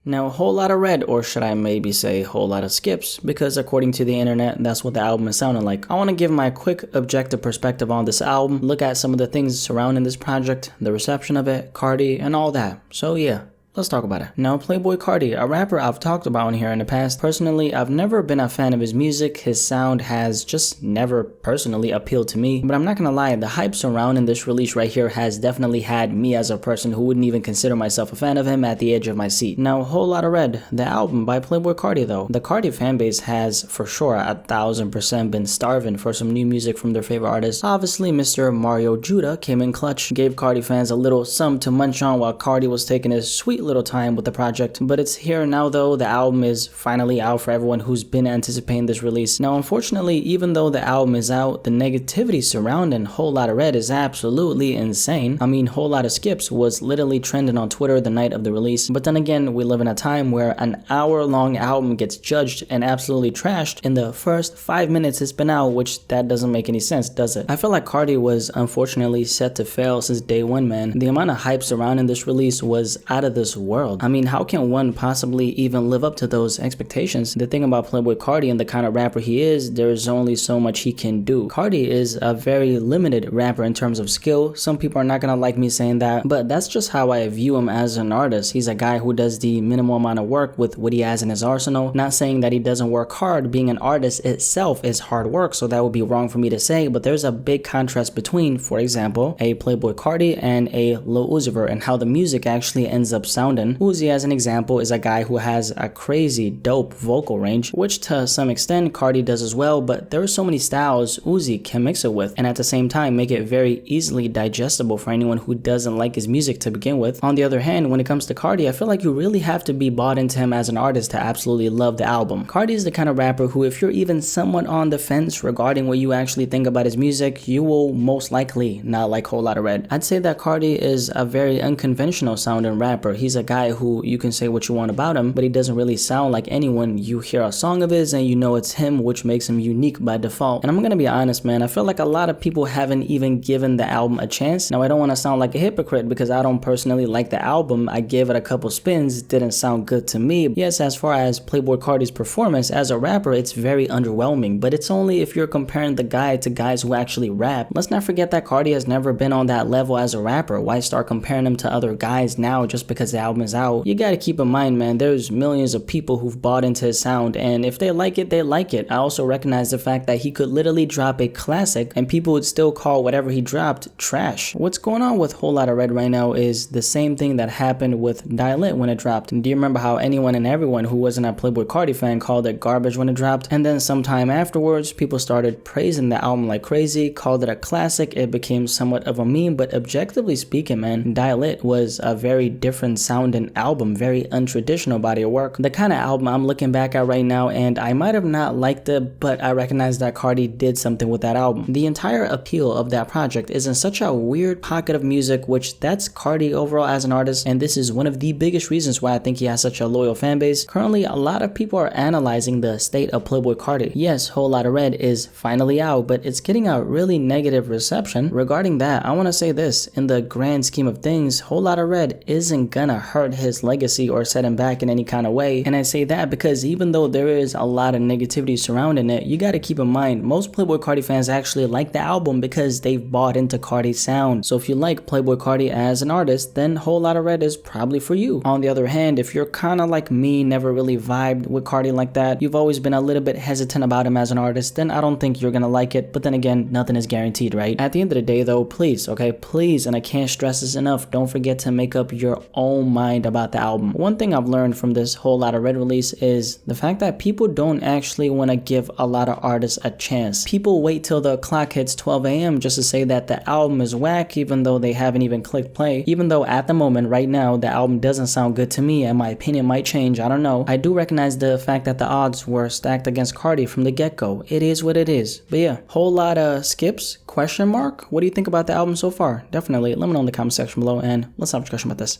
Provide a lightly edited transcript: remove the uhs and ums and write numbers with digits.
Now, Whole Lotta Red, or should I maybe say Whole Lotta Skips, because according to the internet, that's what the album is sounding like. I want to give my quick objective perspective on this album, look at some of the things surrounding this project, the reception of it, Carti, and all that. So yeah. Let's talk about it. Now, Playboi Carti, a rapper I've talked about on here in the past. Personally, I've never been a fan of his music. His sound has just never personally appealed to me. But I'm not gonna lie, the hype surrounding this release right here has definitely had me as a person who wouldn't even consider myself a fan of him at the edge of my seat. Now, Whole Lotta Red, the album by Playboi Carti though. The Carti fanbase has for sure 1000% been starving for some new music from their favorite artist. Obviously, Mr. Mario Judah came in clutch, gave Carti fans a little something to munch on while Carti was taking his sweet little time with the project. But it's here now though. The album is finally out for everyone who's been anticipating this release. Now, unfortunately, even though the album is out, the negativity surrounding Whole Lotta Red is absolutely insane. I mean, Whole Lotta Skips was literally trending on Twitter the night of the release. But then again, we live in a time where an hour-long album gets judged and absolutely trashed in the first 5 minutes it's been out, which that doesn't make any sense, does it? I feel like Carti was unfortunately set to fail since day one, man. The amount of hype surrounding this release was out of this world. I mean, how can one possibly even live up to those expectations? The thing about Playboi Carti and the kind of rapper he is, there's only so much he can do. Carti is a very limited rapper in terms of skill. Some people are not gonna like me saying that, but that's just how I view him as an artist. He's a guy who does the minimal amount of work with what he has in his arsenal. Not saying that he doesn't work hard. Being an artist itself is hard work, so that would be wrong for me to say, but there's a big contrast between, for example, a Playboi Carti and a Lil Uzi Vert and how the music actually ends up sounding. Uzi, as an example, is a guy who has a crazy dope vocal range, which to some extent Carti does as well, but there are so many styles Uzi can mix it with and at the same time make it very easily digestible for anyone who doesn't like his music to begin with. On the other hand, when it comes to Carti, I feel like you really have to be bought into him as an artist to absolutely love the album. Carti is the kind of rapper who, if you're even somewhat on the fence regarding what you actually think about his music, you will most likely not like Whole Lotta Red. I'd say that Carti is a very unconventional sounding rapper. He's a guy who you can say what you want about him, but he doesn't really sound like anyone. You hear a song of his and you know it's him, which makes him unique by default. And I'm gonna be honest, man, I feel like a lot of people haven't even given the album a chance. Now, I don't want to sound like a hypocrite because I don't personally like the album. I gave it a couple spins, didn't sound good to me. Yes, as far as Playboi Carti's performance as a rapper, it's very underwhelming, but it's only if you're comparing the guy to guys who actually rap. Let's not forget that Carti has never been on that level as a rapper. Why start comparing him to other guys now just because the album is out? You gotta keep in mind, man, there's millions of people who've bought into his sound, and if they like it, they like it. I also recognize the fact that he could literally drop a classic and people would still call whatever he dropped trash. What's going on with Whole Lotta Red right now is the same thing that happened with Dial It when it dropped. Do you remember how anyone and everyone who wasn't a Playboi Carti fan called it garbage when it dropped? And then sometime afterwards, people started praising the album like crazy, called it a classic. It became somewhat of a meme, but objectively speaking, man, Dial It was a very different sounding album, very untraditional body of work. The kind of album I'm looking back at right now, and I might have not liked it, but I recognize that Carti did something with that album. The entire appeal of that project is in such a weird pocket of music, which that's Carti overall as an artist, and this is one of the biggest reasons why I think he has such a loyal fan base. Currently, a lot of people are analyzing the state of Playboi Carti. Yes, Whole Lotta Red is finally out, but it's getting a really negative reception. Regarding that, I want to say this, in the grand scheme of things, Whole Lotta Red isn't gonna hurt his legacy or set him back in any kind of way. And I say that because even though there is a lot of negativity surrounding it, you gotta keep in mind, most Playboi Carti fans actually like the album because they've bought into Carti's sound. So if you like Playboi Carti as an artist, then Whole Lotta Red is probably for you. On the other hand, if you're kinda like me, never really vibed with Carti like that, you've always been a little bit hesitant about him as an artist, then I don't think you're gonna like it. But then again, nothing is guaranteed, right? At the end of the day though, please, okay, please, and I can't stress this enough, don't forget to make up your own mind about the album. One thing I've learned from this Whole Lotta Red release is the fact that people don't actually want to give a lot of artists a chance. People wait till the clock hits 12 a.m. just to say that the album is whack, even though they haven't even clicked play. Even though at the moment, right now, the album doesn't sound good to me and my opinion might change, I don't know. I do recognize the fact that the odds were stacked against Carti from the get-go. It is what it is. But yeah, Whole Lotta Skips? Question mark? What do you think about the album so far? Definitely let me know in the comment section below and let's have a discussion about this.